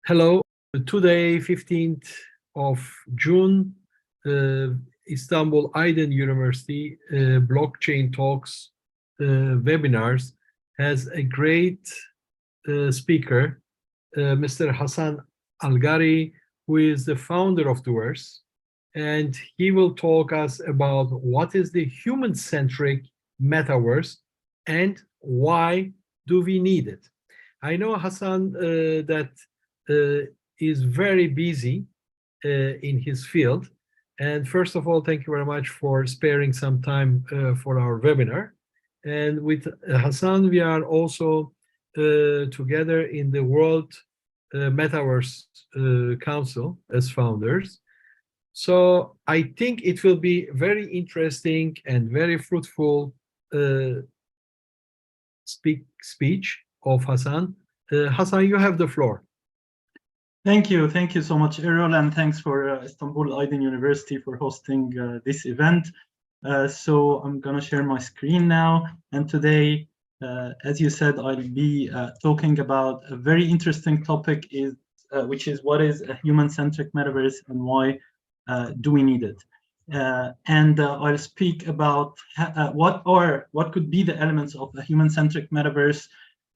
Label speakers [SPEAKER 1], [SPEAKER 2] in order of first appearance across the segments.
[SPEAKER 1] Hello. Today, 15th of June, Istanbul Aydin University Blockchain Talks webinars has a great speaker, Mr. Hasan Algarhy, who is the founder of Metaverse, and he will talk us about what is the human-centric metaverse and why do we need it. I know Hasan that is very busy in his field. And first of all, thank you very much for sparing some time for our webinar. And with Hasan, we are also together in the World Metaverse Council as founders. So I think it will be very interesting and very fruitful speech of Hasan. Hasan, you have the floor.
[SPEAKER 2] Thank you so much, Errol, and thanks for Istanbul Aydin University for hosting this event. So I'm going to share my screen now, and today, as you said, I'll be talking about a very interesting topic, which is what is a human-centric metaverse and why do we need it? And I'll speak about what could be the elements of a human-centric metaverse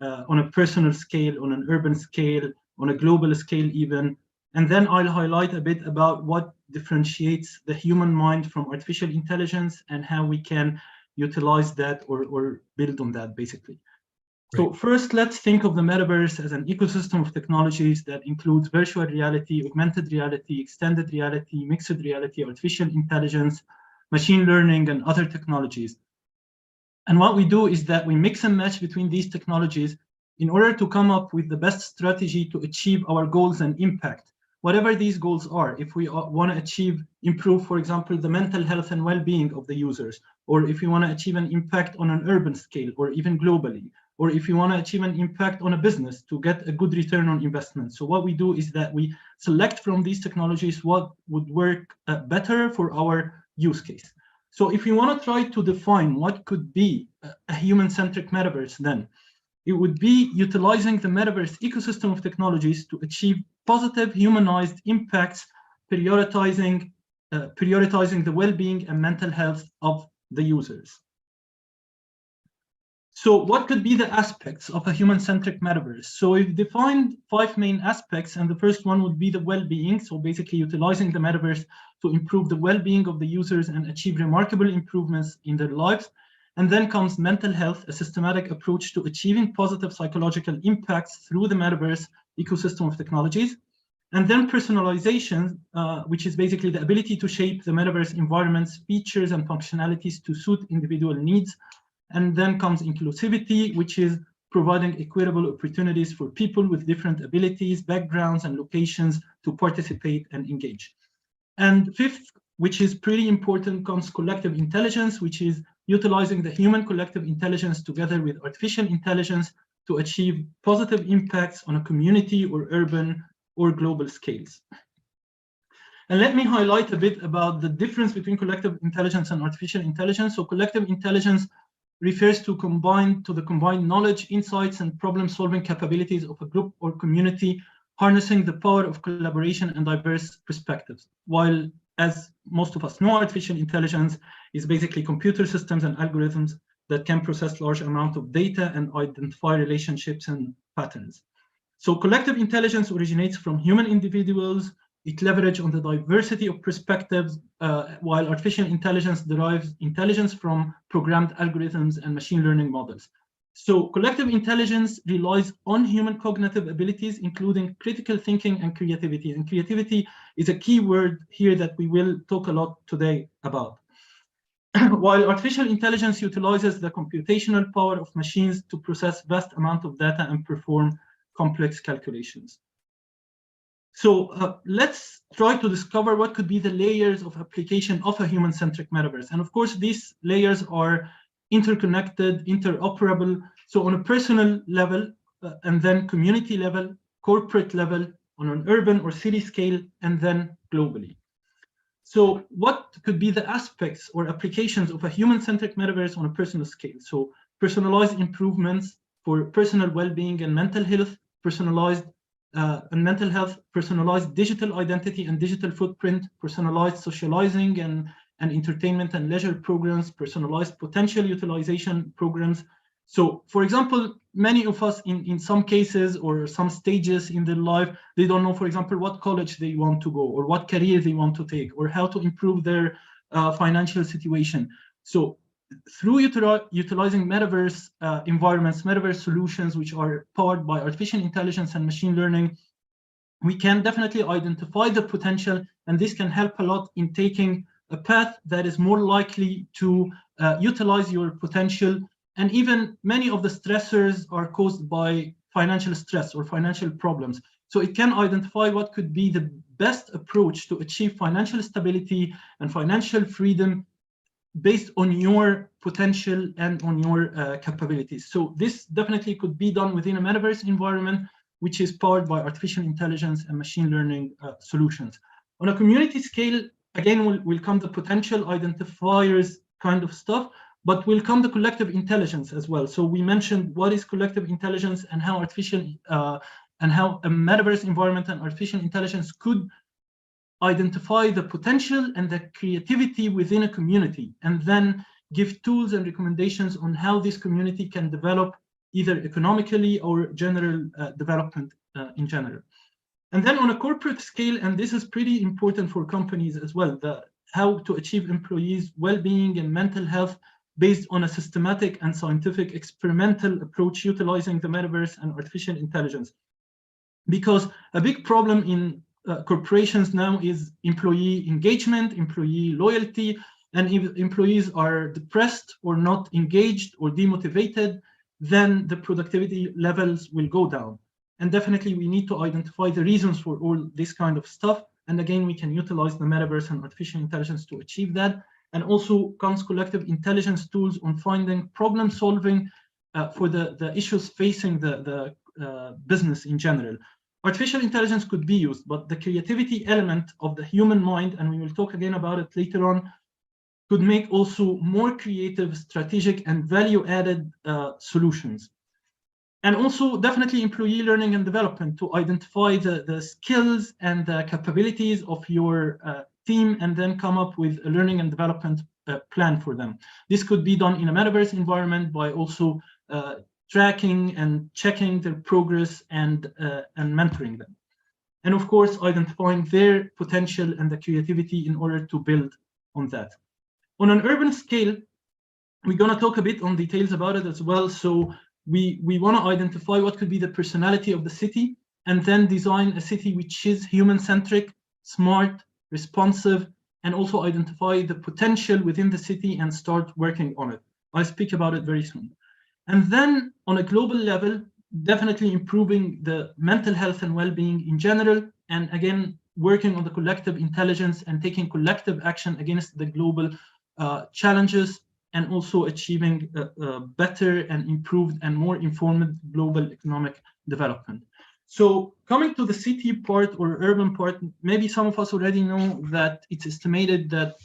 [SPEAKER 2] on a personal scale, on an urban scale, on a global scale even, and then I'll highlight a bit about what differentiates the human mind from artificial intelligence and how we can utilize that or build on that, basically. Great. So first, let's think of the metaverse as an ecosystem of technologies that includes virtual reality, augmented reality, extended reality, mixed reality, artificial intelligence, machine learning, and other technologies. And what we do is that we mix and match between these technologies in order to come up with the best strategy to achieve our goals and impact, whatever these goals are. If we want to improve, for example, the mental health and well-being of the users, or if we want to achieve an impact on an urban scale or even globally, or if you want to achieve an impact on a business to get a good return on investment. So what we do is that we select from these technologies what would work better for our use case. So if you want to try to define what could be a human-centric metaverse, then it would be utilizing the metaverse ecosystem of technologies to achieve positive humanized impacts, prioritizing the well-being and mental health of the users. So what could be the aspects of a human-centric metaverse? So we've defined 5 main aspects, and the first one would be the well-being. So basically utilizing the metaverse to improve the well-being of the users and achieve remarkable improvements in their lives. And then comes mental health, a systematic approach to achieving positive psychological impacts through the metaverse ecosystem of technologies. And then personalization, which is basically the ability to shape the metaverse environment's features and functionalities to suit individual needs. And then comes inclusivity, which is providing equitable opportunities for people with different abilities, backgrounds, and locations to participate and engage. And fifth, which is pretty important, comes collective intelligence, which is utilizing the human collective intelligence together with artificial intelligence to achieve positive impacts on a community or urban or global scales. And let me highlight a bit about the difference between collective intelligence and artificial intelligence. So collective intelligence refers to the combined knowledge, insights, and problem-solving capabilities of a group or community, harnessing the power of collaboration and diverse perspectives. While, as most of us know, artificial intelligence is basically computer systems and algorithms that can process large amounts of data and identify relationships and patterns. So collective intelligence originates from human individuals. It leverages on the diversity of perspectives, while artificial intelligence derives intelligence from programmed algorithms and machine learning models. So collective intelligence relies on human cognitive abilities, including critical thinking and creativity. And creativity is a key word here that we will talk a lot today about. While artificial intelligence utilizes the computational power of machines to process vast amounts of data and perform complex calculations. So let's try to discover what could be the layers of application of a human-centric metaverse. And of course, these layers are interconnected, interoperable. So on a personal level, and then community level, corporate level, on an urban or city scale, and then globally. So what could be the aspects or applications of a human-centric metaverse on a personal scale? So personalized improvements for personal well-being and mental health, personalized and mental health, personalized digital identity and digital footprint, personalized socializing and entertainment and leisure programs, personalized potential utilization programs. So, for example, many of us in some cases or some stages in their life, they don't know, for example, what college they want to go or what career they want to take or how to improve their financial situation. So through utilizing metaverse environments, metaverse solutions, which are powered by artificial intelligence and machine learning, we can definitely identify the potential, and this can help a lot in taking a path that is more likely to utilize your potential. And even many of the stressors are caused by financial stress or financial problems. So it can identify what could be the best approach to achieve financial stability and financial freedom based on your potential and on your capabilities. So this definitely could be done within a metaverse environment, which is powered by artificial intelligence and machine learning solutions. On a community scale, again, will come the potential identifiers kind of stuff, but will come the collective intelligence as well. So we mentioned what is collective intelligence and how and how a metaverse environment and artificial intelligence could identify the potential and the creativity within a community, and then give tools and recommendations on how this community can develop either economically or general development in general. And then on a corporate scale, and this is pretty important for companies as well, how to achieve employees' well-being and mental health based on a systematic and scientific experimental approach utilizing the metaverse and artificial intelligence. Because a big problem in corporations now is employee engagement, employee loyalty, and if employees are depressed or not engaged or demotivated, then the productivity levels will go down. And definitely we need to identify the reasons for all this kind of stuff. And again, we can utilize the metaverse and artificial intelligence to achieve that. And also comes collective intelligence tools on finding problem solving for the issues facing the business in general. Artificial intelligence could be used, but the creativity element of the human mind, and we will talk again about it later on, could make also more creative, strategic, and value-added solutions. And also definitely employee learning and development to identify the skills and the capabilities of your team and then come up with a learning and development plan for them. This could be done in a metaverse environment by also tracking and checking their progress and mentoring them. And of course, identifying their potential and the creativity in order to build on that. On an urban scale, we're going to talk a bit on details about it as well. So we want to identify what could be the personality of the city and then design a city which is human-centric, smart, responsive, and also identify the potential within the city and start working on it. I'll speak about it very soon. And then on a global level, definitely improving the mental health and well-being in general, and again, working on the collective intelligence and taking collective action against the global challenges, and also achieving better and improved and more informed global economic development. So coming to the city part or urban part, maybe some of us already know that it's estimated that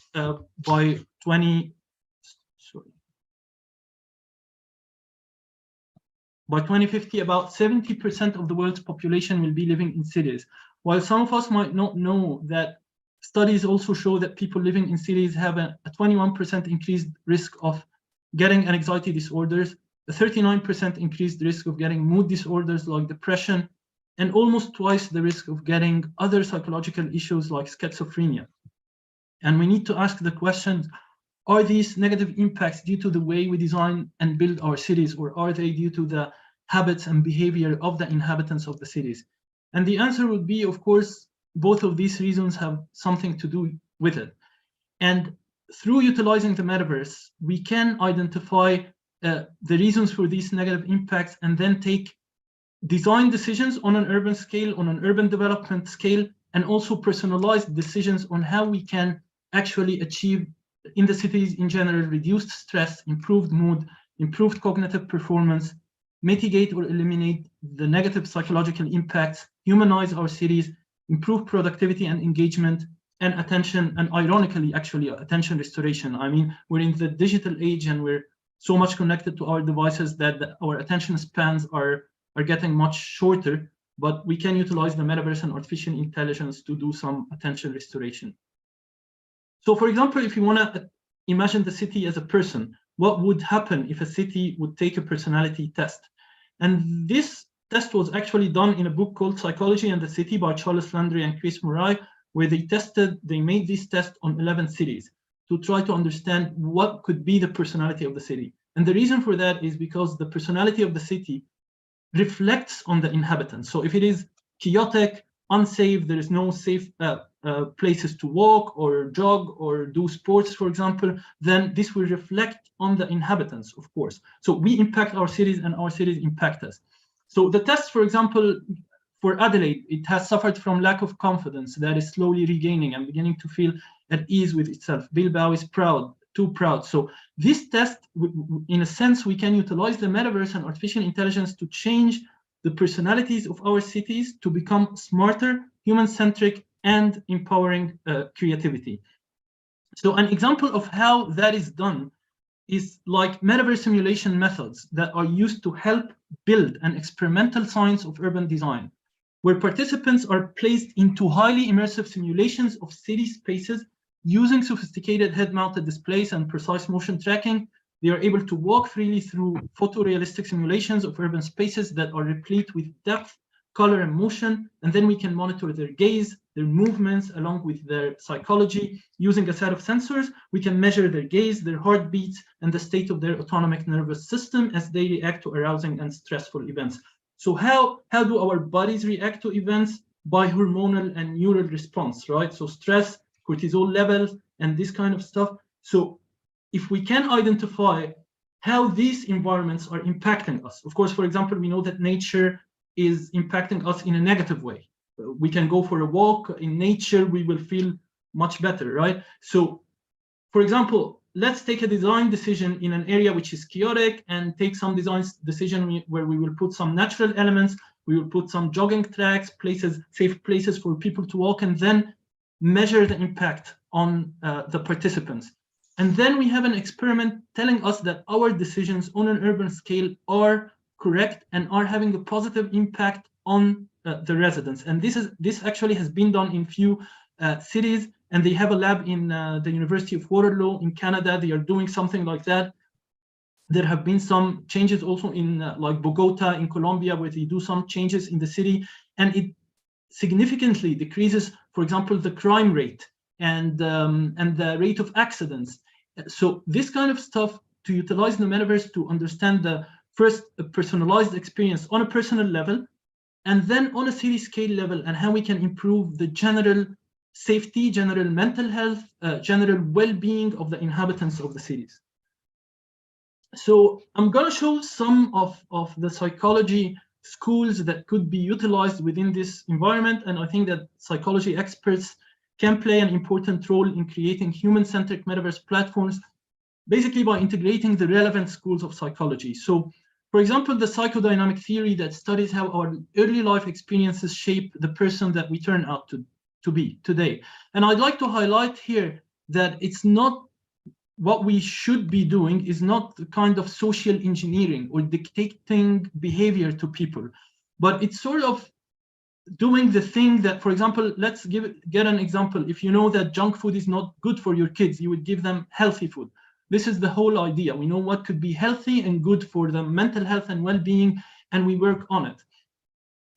[SPEAKER 2] by 2050, about 70% of the world's population will be living in cities. While some of us might not know that studies also show that people living in cities have a 21% increased risk of getting anxiety disorders, a 39% increased risk of getting mood disorders like depression, and almost twice the risk of getting other psychological issues like schizophrenia. And we need to ask the question, are these negative impacts due to the way we design and build our cities, or are they due to the habits and behavior of the inhabitants of the cities? And the answer would be, of course, both of these reasons have something to do with it. And through utilizing the metaverse, we can identify the reasons for these negative impacts and then take design decisions on an urban scale, on an urban development scale, and also personalized decisions on how we can actually achieve in the cities in general reduced stress, improved mood, improved cognitive performance, mitigate or eliminate the negative psychological impacts, humanize our cities, improve productivity and engagement, and attention, and ironically, actually, attention restoration. I mean, we're in the digital age and we're so much connected to our devices that our attention spans are getting much shorter. but we can utilize the metaverse and artificial intelligence to do some attention restoration. So for example, if you want to imagine the city as a person, what would happen if a city would take a personality test? And this test was actually done in a book called Psychology and the City by Charles Landry and Chris Murray, where they made this test on 11 cities to try to understand what could be the personality of the city. And the reason for that is because the personality of the city reflects on the inhabitants. So if it is chaotic, unsafe, there is no safe places to walk or jog or do sports, for example, then this will reflect on the inhabitants, of course. So we impact our cities and our cities impact us. So the test, for example, for Adelaide, it has suffered from lack of confidence that is slowly regaining and beginning to feel at ease with itself. Bilbao is proud, too proud. So this test, in a sense, we can utilize the metaverse and artificial intelligence to change the personalities of our cities to become smarter, human-centric, and empowering creativity. So an example of how that is done is like metaverse simulation methods that are used to help build an experimental science of urban design, where participants are placed into highly immersive simulations of city spaces using sophisticated head-mounted displays and precise motion tracking. They are able to walk freely through photorealistic simulations of urban spaces that are replete with depth, color, and motion, and then we can monitor their gaze, their movements, along with their psychology. Using a set of sensors, we can measure their gaze, their heartbeats, and the state of their autonomic nervous system as they react to arousing and stressful events. So how do our bodies react to events? By hormonal and neural response, right? So stress, cortisol levels, and this kind of stuff. So if we can identify how these environments are impacting us, of course, for example, we know that nature is impacting us in a negative way. We can go for a walk in nature, we will feel much better, right? So, for example, let's take a design decision in an area which is chaotic and take some design decision where we will put some natural elements, we will put some jogging tracks, places, safe places for people to walk, and then measure the impact on the participants. And then we have an experiment telling us that our decisions on an urban scale are correct and are having a positive impact on the residents. And this actually has been done in few cities, and they have a lab in the University of Waterloo in Canada. They are doing something like that. There have been some changes also in like Bogota in Colombia, where they do some changes in the city, and it significantly decreases, for example, the crime rate and the rate of accidents. So this kind of stuff, to utilize the metaverse to understand the first personalized experience on a personal level, and then on a city scale level, and how we can improve the general safety, general mental health, general well-being of the inhabitants of the cities. So I'm going to show some of the psychology schools that could be utilized within this environment, and I think that psychology experts can play an important role in creating human-centric metaverse platforms, basically by integrating the relevant schools of psychology. So, for example, the psychodynamic theory that studies how our early life experiences shape the person that we turn out to be today. And I'd like to highlight here that it's not what we should be doing is not the kind of social engineering or dictating behavior to people, but it's sort of doing the thing that, for example, let's get an example. If you know that junk food is not good for your kids, you would give them healthy food. This is the whole idea. We know what could be healthy and good for the mental health and well-being, and we work on it.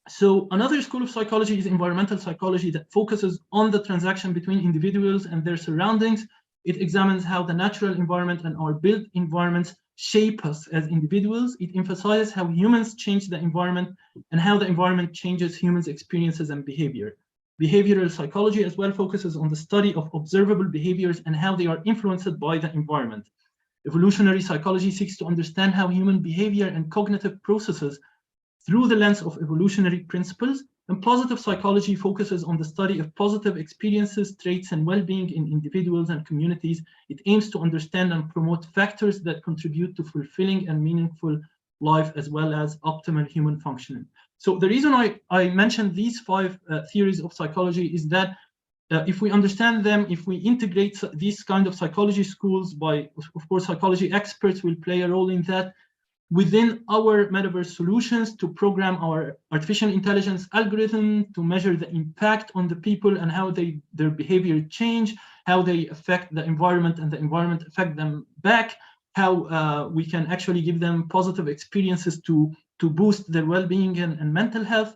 [SPEAKER 2] So another school of psychology is environmental psychology that focuses on the transaction between individuals and their surroundings. It examines how the natural environment and our built environments shape us as individuals. It emphasizes how humans change the environment and how the environment changes humans' experiences and behavior. Behavioral psychology as well focuses on the study of observable behaviors and how they are influenced by the environment. Evolutionary psychology seeks to understand how human behavior and cognitive processes through the lens of evolutionary principles, and positive psychology focuses on the study of positive experiences, traits, and well-being in individuals and communities. It aims to understand and promote factors that contribute to fulfilling and meaningful life, as well as optimal human functioning. So the reason I mentioned these 5 theories of psychology is that if we understand them, if we integrate these kind of psychology schools by, of course, psychology experts will play a role in that, within our metaverse solutions to program our artificial intelligence algorithm to measure the impact on the people and how their behavior change, how they affect the environment and the environment affect them back, how we can actually give them positive experiences to boost their well-being and mental health.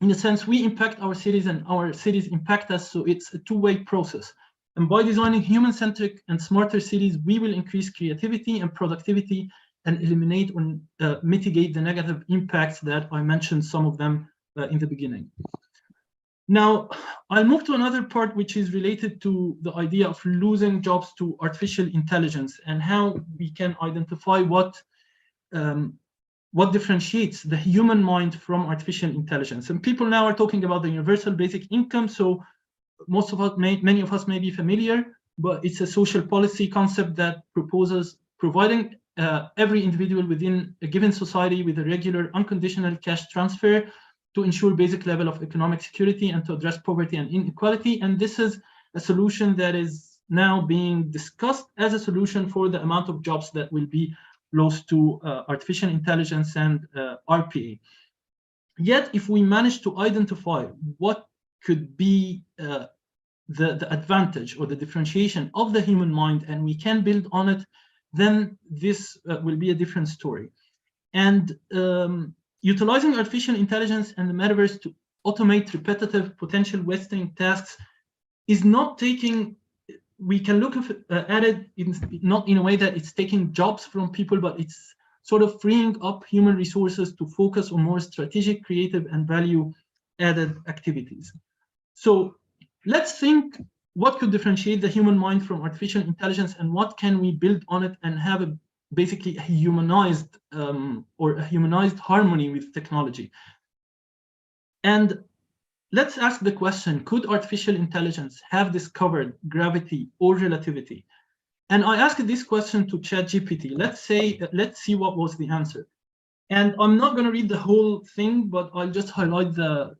[SPEAKER 2] In a sense, we impact our cities and our cities impact us, so it's a two-way process. And by designing human-centric and smarter cities, we will increase creativity and productivity and eliminate or mitigate the negative impacts that I mentioned some of them in the beginning. Now, I'll move to another part which is related to the idea of losing jobs to artificial intelligence and how we can identify what differentiates the human mind from artificial intelligence. And people now are talking about the universal basic income. So most of us, many of us may be familiar, but it's a social policy concept that proposes providing every individual within a given society with a regular unconditional cash transfer to ensure basic level of economic security and to address poverty and inequality. And this is a solution that is now being discussed as a solution for the amount of jobs that will be lost to artificial intelligence and RPA. Yet, if we manage to identify what could be the advantage or the differentiation of the human mind and we can build on it, then this will be a different story. And utilizing artificial intelligence and the metaverse to automate repetitive, potential wasting tasks is not taking, we can look at it not in a way that it's taking jobs from people, but it's sort of freeing up human resources to focus on more strategic, creative, and value-added activities. So let's think what could differentiate the human mind from artificial intelligence and what can we build on it and have basically a humanized harmony with technology. And let's ask the question, could artificial intelligence have discovered gravity or relativity? And I asked this question to ChatGPT. Let's see what was the answer. And I'm not going to read the whole thing, but I'll just highlight the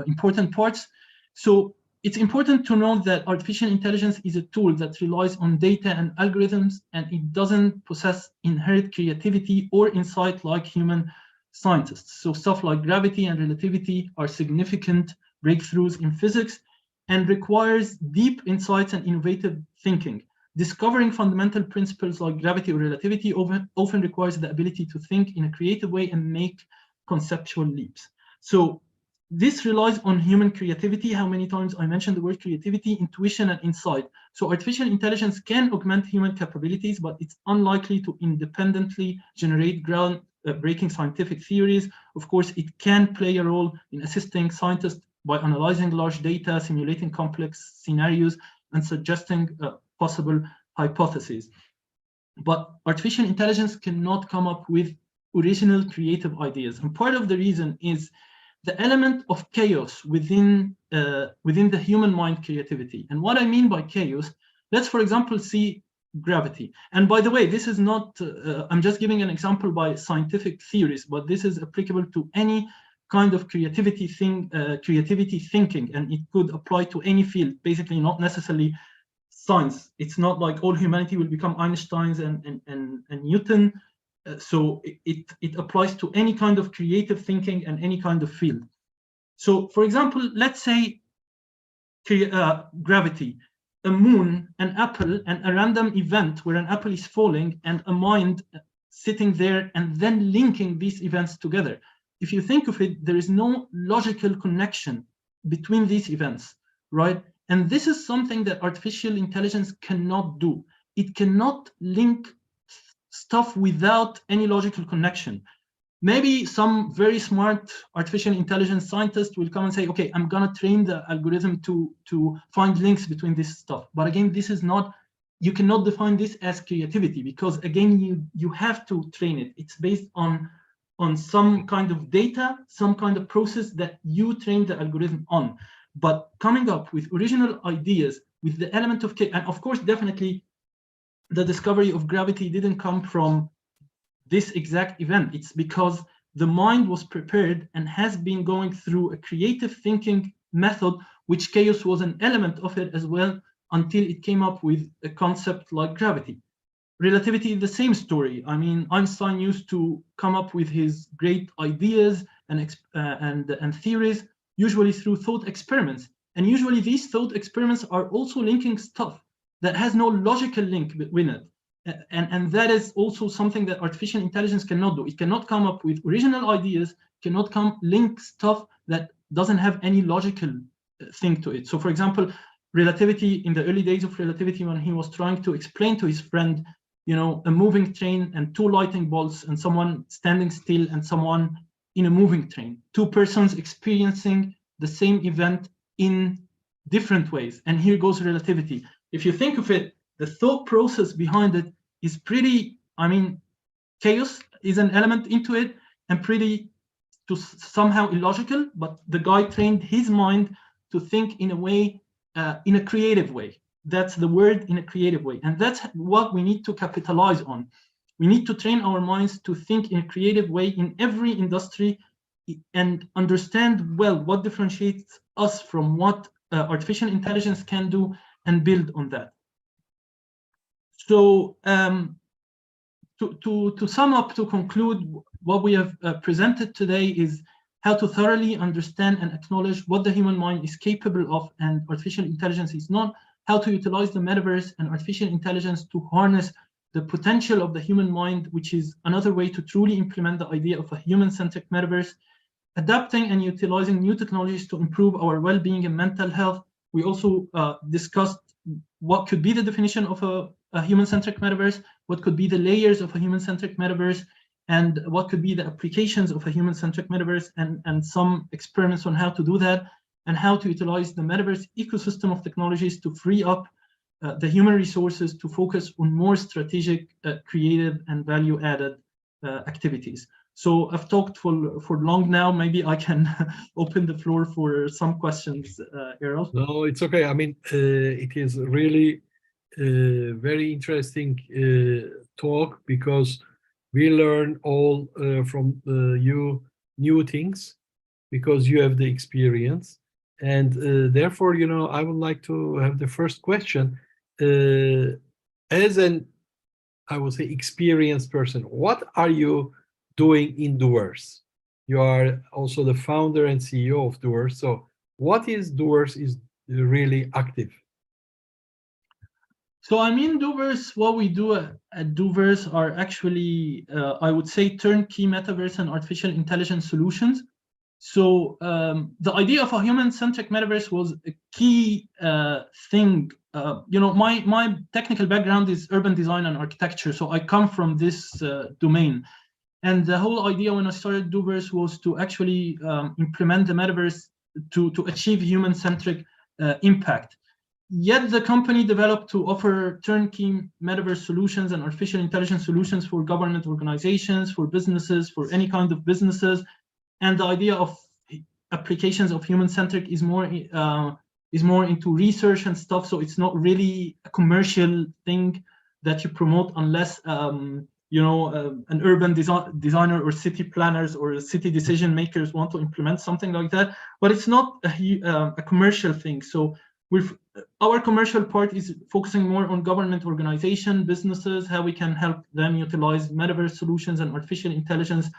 [SPEAKER 2] important parts. So it's important to know that artificial intelligence is a tool that relies on data and algorithms, and it doesn't possess inherent creativity or insight like human scientists. So stuff like gravity and relativity are significant breakthroughs in physics and requires deep insights and innovative thinking. Discovering fundamental principles like gravity or relativity often requires the ability to think in a creative way and make conceptual leaps. So this relies on human creativity. How many times I mentioned the word creativity, intuition, and insight. So artificial intelligence can augment human capabilities, but it's unlikely to independently generate ground-breaking scientific theories. Of course, it can play a role in assisting scientists by analyzing large data, simulating complex scenarios, and suggesting possible hypotheses. But artificial intelligence cannot come up with original creative ideas. And part of the reason is the element of chaos within the human mind creativity. And what I mean by chaos, let's, for example, see gravity. And by the way, this is not, I'm just giving an example by scientific theories, but this is applicable to any kind of creativity thinking, and it could apply to any field, basically not necessarily science. It's not like all humanity will become Einstein's and Newton. So it applies to any kind of creative thinking and any kind of field. So, for example, let's say gravity, a moon, an apple, and a random event where an apple is falling and a mind sitting there and then linking these events together. If you think of it, there is no logical connection between these events, right? And this is something that artificial intelligence cannot do. It cannot link stuff without any logical connection. Maybe some very smart artificial intelligence scientist will come and say, okay, I'm gonna train the algorithm to find links between this stuff. But again, this is not, you cannot define this as creativity because again, you have to train it. It's based on some kind of data, some kind of process that you train the algorithm on. But coming up with original ideas with the element of, and of course, definitely the discovery of gravity didn't come from this exact event. It's because the mind was prepared and has been going through a creative thinking method, which chaos was an element of it as well, until it came up with a concept like gravity. relativity is the same story. I mean, Einstein used to come up with his great ideas and theories, usually through thought experiments. And usually these thought experiments are also linking stuff that has no logical link between it. And that is also something that artificial intelligence cannot do. It cannot come up with original ideas, cannot link stuff that doesn't have any logical thing to it. So for example, relativity, in the early days of relativity, when he was trying to explain to his friend, you know, a moving train and two lightning bolts and someone standing still and someone in a moving train, two persons experiencing the same event in different ways. And here goes relativity. If you think of it, the thought process behind it is pretty, I mean, chaos is an element into it and pretty to somehow illogical, but the guy trained his mind to think in a way, in a creative way. That's the word, in a creative way. And that's what we need to capitalize on. We need to train our minds to think in a creative way in every industry and understand well what differentiates us from what artificial intelligence can do and build on that. So to sum up, to conclude, what we have presented today is how to thoroughly understand and acknowledge what the human mind is capable of and artificial intelligence is not, how to utilize the metaverse and artificial intelligence to harness the potential of the human mind, which is another way to truly implement the idea of a human-centric metaverse, adapting and utilizing new technologies to improve our well-being and mental health. We also discussed what could be the definition of a human-centric metaverse, what could be the layers of a human-centric metaverse, and what could be the applications of a human-centric metaverse, and some experiments on how to do that, and how to utilize the metaverse ecosystem of technologies to free up the human resources to focus on more strategic, creative, and value-added activities. So I've talked for long now. Maybe I can open the floor for some questions, Errol.
[SPEAKER 1] No, it's okay. I mean, it is really very interesting talk, because we learn all from you new things, because you have the experience. And therefore, you know, I would like to have the first question. As an, I would say, experienced person, what are you doing in Doers? You are also the founder and CEO of Doers. So what is Doers is really active?
[SPEAKER 2] So I mean, Doers, what we do at Doers are actually, I would say, turnkey metaverse and artificial intelligence solutions. So the idea of a human-centric metaverse was a key thing. You know, my technical background is urban design and architecture, so I come from this domain. And the whole idea when I started Doers was to actually implement the metaverse to achieve human-centric impact. Yet the company developed to offer turnkey metaverse solutions and artificial intelligence solutions for government organizations, for businesses, for any kind of businesses. And the idea of applications of human-centric is more into research and stuff. So it's not really a commercial thing that you promote unless you know, an urban designer or city planners or city decision makers want to implement something like that. But it's not a commercial thing. So our commercial part is focusing more on government organization, businesses, how we can help them utilize metaverse solutions and artificial intelligence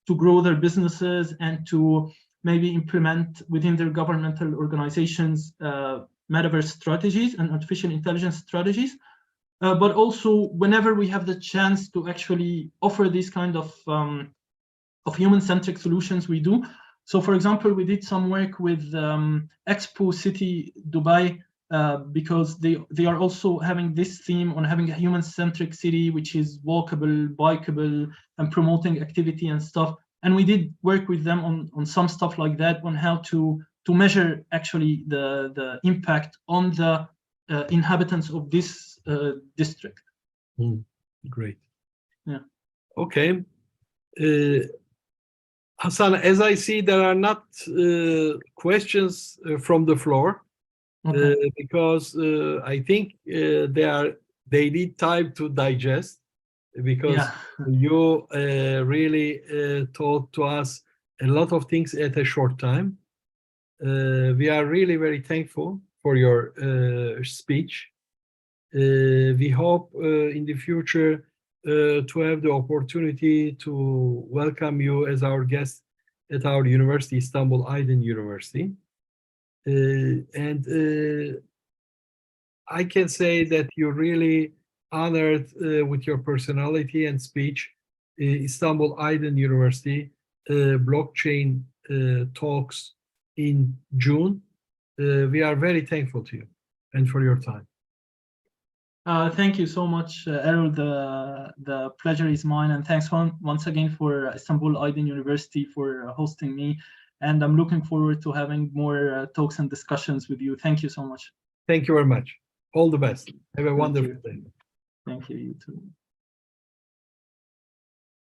[SPEAKER 2] to grow their businesses and to maybe implement within their governmental organizations metaverse strategies and artificial intelligence strategies. But also whenever we have the chance to actually offer these kind of human-centric solutions, we do. So for example, we did some work with Expo City Dubai because they are also having this theme on having a human-centric city, which is walkable, bikeable, and promoting activity and stuff. And we did work with them on some stuff like that, on how to measure actually the impact on the inhabitants of this district.
[SPEAKER 1] Great.
[SPEAKER 2] Yeah.
[SPEAKER 1] Okay. Hasan, as I see, there are not questions from the floor, okay. Because I think they need time to digest, because you really taught to us a lot of things at a short time. We are really very thankful for your speech. We hope in the future to have the opportunity to welcome you as our guest at our university, Istanbul Aydin University. I can say that you really honored with your personality and speech Istanbul Aydin University blockchain talks in June. We are very thankful to you and for your time.
[SPEAKER 2] Thank you so much, Errol. The pleasure is mine, and thanks once again for Istanbul Aydin University for hosting me. And I'm looking forward to having more talks and discussions with you. Thank you so much.
[SPEAKER 1] Thank you very much. All the best. Have a wonderful day.
[SPEAKER 2] Thank you, you too.